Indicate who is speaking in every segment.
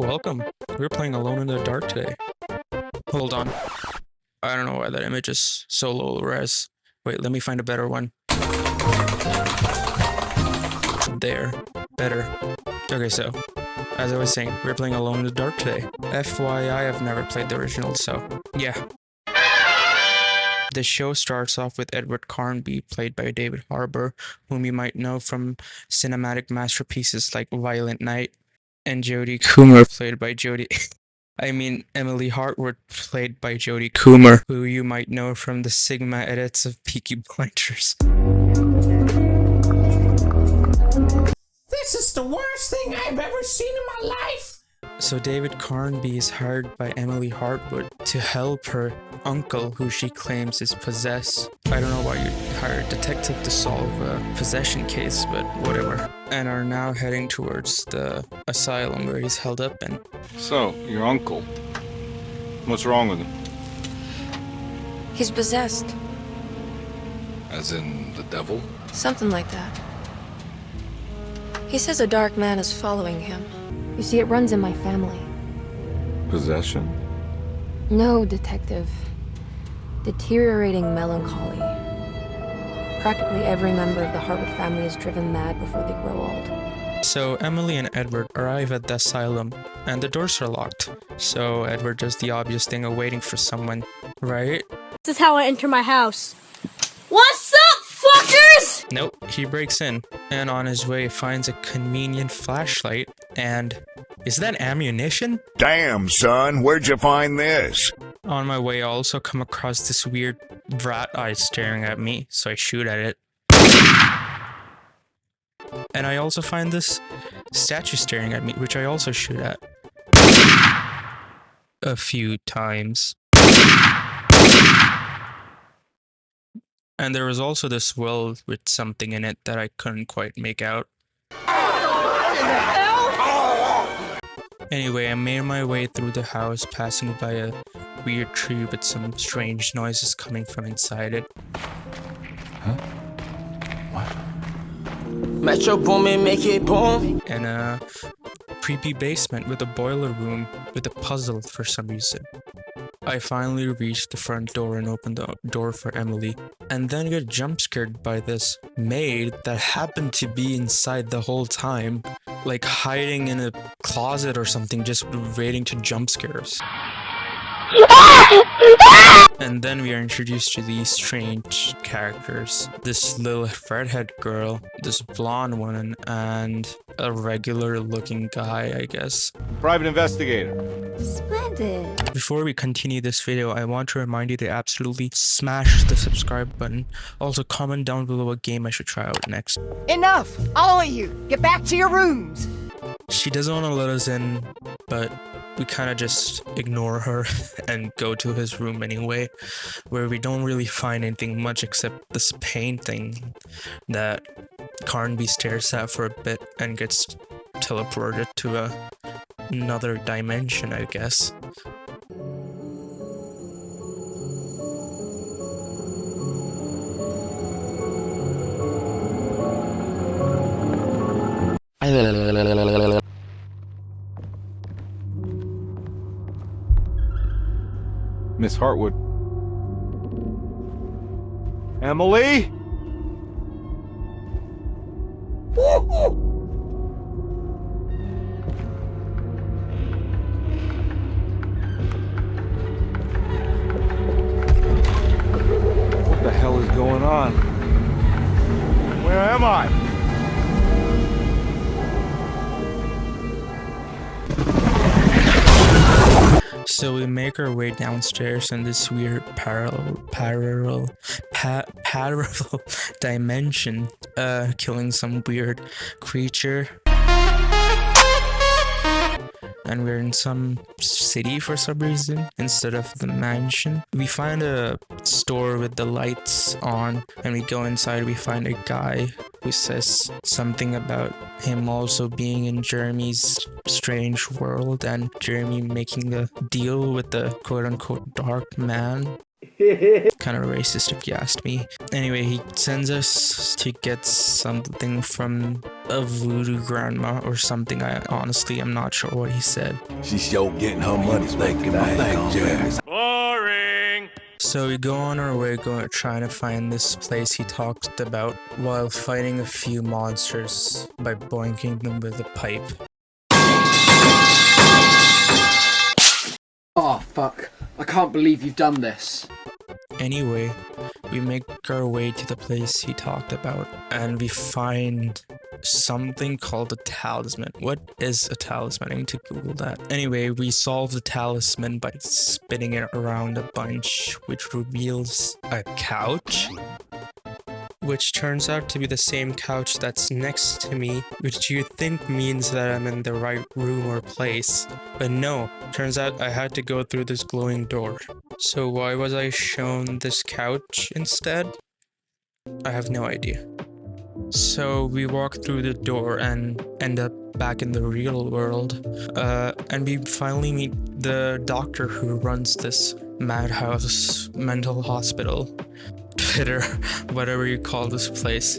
Speaker 1: Welcome. We're playing Alone in the Dark today. Hold on. I don't know why that image is so low res. Wait, let me find a better one. There. Better. Okay, so, as I was saying, we're playing Alone in the Dark today. FYI, I've never played the original, so, yeah. The show starts off with Edward Carnby, played by David Harbour, whom you might know from cinematic masterpieces like Violent Night, and Jodie Comer, played by Emily Hartwood, played by Jodie Comer, who you might know from the Sigma edits of Peaky Blinders.
Speaker 2: This is the worst thing I've ever seen in my life!
Speaker 1: So David Carnby is hired by Emily Hartwood to help her uncle, who she claims is possessed. I don't know why you'd hire a detective to solve a possession case, but whatever. And are now heading towards the asylum where he's held up in.
Speaker 3: So, your uncle. What's wrong with him?
Speaker 4: He's possessed.
Speaker 3: As in the devil?
Speaker 4: Something like that. He says a dark man is following him. You see, it runs in my family.
Speaker 3: Possession?
Speaker 4: No, detective. Deteriorating melancholy. Practically every member of the Harwood family is driven mad before they grow old.
Speaker 1: So Emily and Edward arrive at the asylum, and the doors are locked. So Edward does the obvious thing of waiting for someone, right?
Speaker 5: This is how I enter my house. What's up, fuckers?
Speaker 1: Nope, he breaks in, and on his way finds a convenient flashlight, and is that ammunition?
Speaker 6: Damn, son, where'd you find this?
Speaker 1: On my way, I also come across this weird rat eye staring at me, so I shoot at it. And I also find this statue staring at me, which I also shoot at. A few times. And there was also this well with something in it that I couldn't quite make out. Anyway, I made my way through the house, passing by a weird tree with some strange noises coming from inside it.
Speaker 3: Huh? What?
Speaker 2: Metro Boomin, make it boom.
Speaker 1: And a creepy basement with a boiler room with a puzzle for some reason. I finally reached the front door and opened the door for Emily, and then get jump scared by this maid that happened to be inside the whole time, like hiding in a closet or something, just waiting to jump scare us. And then we are introduced to these strange characters. This little redhead girl, this blonde one, and a regular looking guy, I guess.
Speaker 3: Private investigator.
Speaker 5: Splendid.
Speaker 1: Before we continue this video, I want to remind you to absolutely smash the subscribe button. Also comment down below what game I should try out next.
Speaker 7: Enough! All of you, get back to your rooms!
Speaker 1: She doesn't want to let us in, but we kind of just ignore her and go to his room anyway, where we don't really find anything much except this painting that Carnby stares at for a bit and gets teleported to another dimension, I guess.
Speaker 3: Miss Hartwood. Emily? What the hell is going on? Where am I?
Speaker 1: So we make our way downstairs in this weird parallel dimension, killing some weird creature. And we're in some city for some reason instead of the mansion. We find a store with the lights on, and we go inside. We find a guy who says something about him also being in Jeremy's strange world and Jeremy making a deal with the quote-unquote dark man. Kind of racist if you asked me. Anyway, he sends us to get something from a voodoo grandma or something. I honestly am not sure what he said.
Speaker 8: She's sure getting her money's back in my bank, Jeremy.
Speaker 1: Boring! So we go on our way trying to find this place he talked about while fighting a few monsters by boinking them with a pipe.
Speaker 9: Oh fuck, I can't believe you've done this.
Speaker 1: Anyway, we make our way to the place he talked about, and we find something called a talisman. What is a talisman? I need to Google that. Anyway, we solve the talisman by spinning it around a bunch, which reveals a couch, which turns out to be the same couch that's next to me, which you think means that I'm in the right room or place. But no, turns out I had to go through this glowing door. So why was I shown this couch instead? I have no idea. So we walk through the door and end up back in the real world. And we finally meet the doctor who runs this madhouse mental hospital. Twitter, whatever you call this place.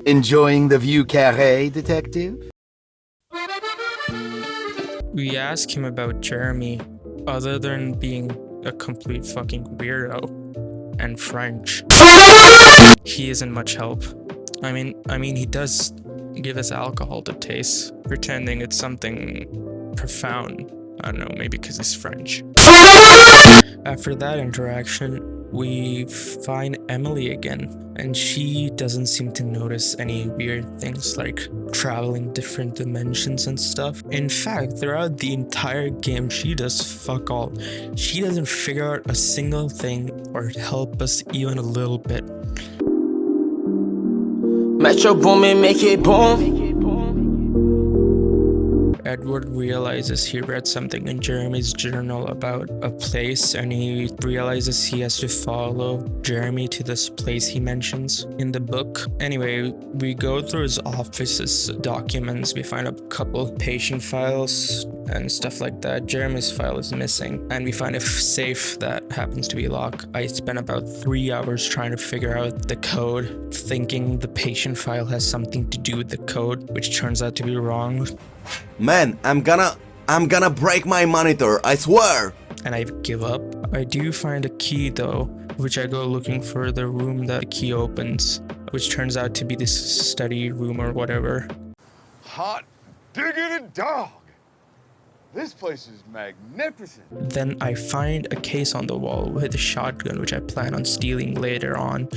Speaker 8: Enjoying the view carré, detective?
Speaker 1: We ask him about Jeremy, other than being a complete fucking weirdo and French. He isn't much help. I mean, he does give us alcohol to taste, pretending it's something profound. I don't know, maybe because he's French. After that interaction, we find Emily again, and she doesn't seem to notice any weird things like traveling different dimensions and stuff. In fact, throughout the entire game, she does fuck all. She doesn't figure out a single thing or help us even a little bit.
Speaker 2: Metro Boomin, make it boom.
Speaker 1: Edward realizes he read something in Jeremy's journal about a place, and he realizes he has to follow Jeremy to this place he mentions in the book. Anyway, we go through his office's documents. We find a couple patient files and stuff like that. Jeremy's file is missing, and we find a safe that happens to be locked. I spent about 3 hours trying to figure out the code, thinking the patient file has something to do with the code, which turns out to be wrong.
Speaker 8: Man, I'm gonna break my monitor, I swear!
Speaker 1: And I give up. I do find a key though, which I go looking for the room that the key opens, which turns out to be this study room or whatever.
Speaker 3: Hot diggity dog! This place is magnificent.
Speaker 1: Then I find a case on the wall with a shotgun, which I plan on stealing later on.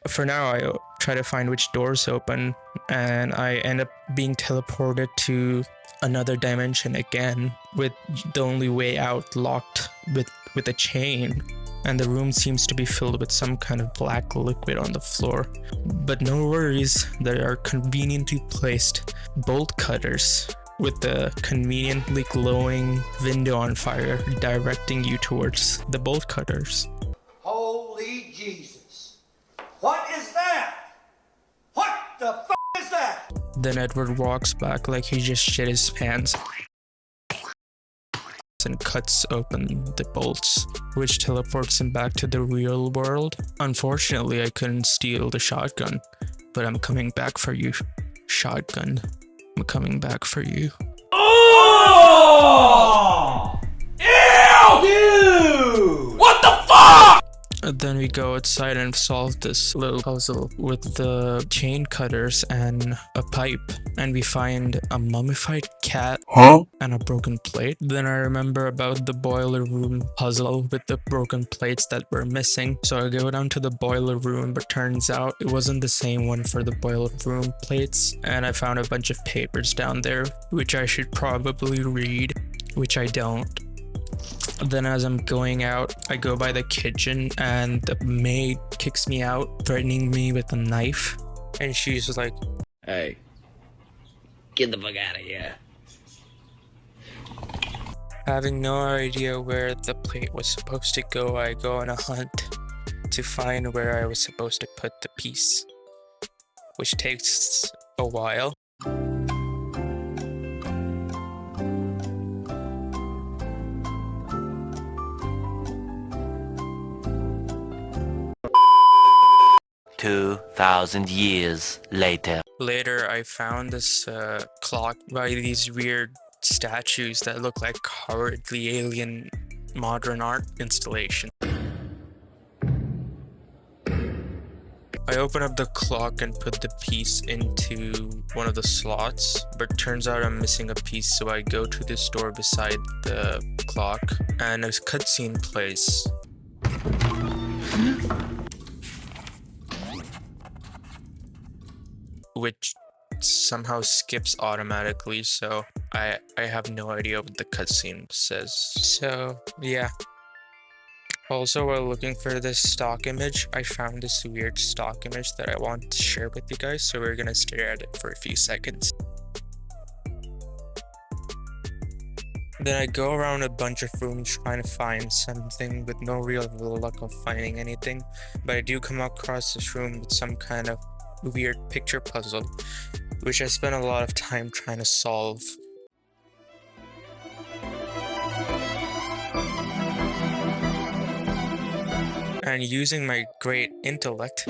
Speaker 1: For now, I try to find which doors open, and I end up being teleported to another dimension again, with the only way out locked with a chain. And the room seems to be filled with some kind of black liquid on the floor. But no worries, there are conveniently placed bolt cutters with the conveniently glowing window on fire directing you towards the bolt cutters.
Speaker 2: Holy Jesus. What is that? What the f is that?
Speaker 1: Then Edward walks back like he just shit his pants and cuts open the bolts, which teleports him back to the real world. Unfortunately, I couldn't steal the shotgun, but I'm coming back for you, shotgun. I'm coming back for you.
Speaker 2: Oh! Ew! Dude! What the fuck?
Speaker 1: Then we go outside and solve this little puzzle with the chain cutters and a pipe, and we find a mummified cat and a broken plate. Then I remember about the boiler room puzzle with the broken plates that were missing, so I go down to the boiler room, but turns out it wasn't the same one for the boiler room plates, and I found a bunch of papers down there which I should probably read, which I don't. Then as I'm going out, I go by the kitchen and the maid kicks me out, threatening me with a knife. And she's just like,
Speaker 2: Hey, get the fuck out of here.
Speaker 1: Having no idea where the plate was supposed to go, I go on a hunt to find where I was supposed to put the piece, which takes a while.
Speaker 10: "2,000 years later."
Speaker 1: Later, I found this clock by these weird statues that look like cowardly alien modern art installation. I open up the clock and put the piece into one of the slots, but turns out I'm missing a piece, so I go to the store beside the clock and a cutscene plays. Which somehow skips automatically, so I have no idea what the cutscene says. So yeah. Also, while looking for this stock image, I found this weird stock image that I want to share with you guys, so we're gonna stare at it for a few seconds. Then I go around a bunch of rooms trying to find something with no real luck of finding anything, but I do come across this room with some kind of weird picture puzzle, which I spent a lot of time trying to solve. And using my great intellect,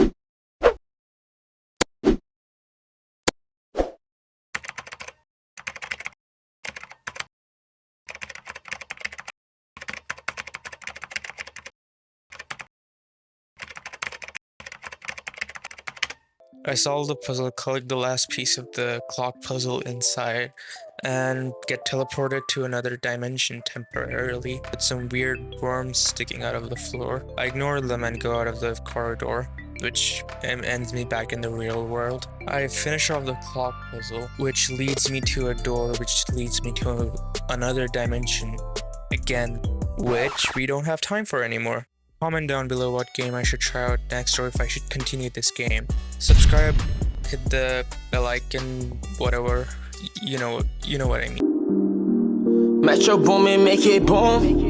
Speaker 1: I solve the puzzle, collect the last piece of the clock puzzle inside, and get teleported to another dimension temporarily with some weird worms sticking out of the floor. I ignore them and go out of the corridor, which ends me back in the real world. I finish off the clock puzzle, which leads me to a door, which leads me to another dimension again, which we don't have time for anymore. Comment down below what game I should try out next, or if I should continue this game. Subscribe, hit the bell icon, whatever, you know what I mean.
Speaker 10: Metro booming, make it boom.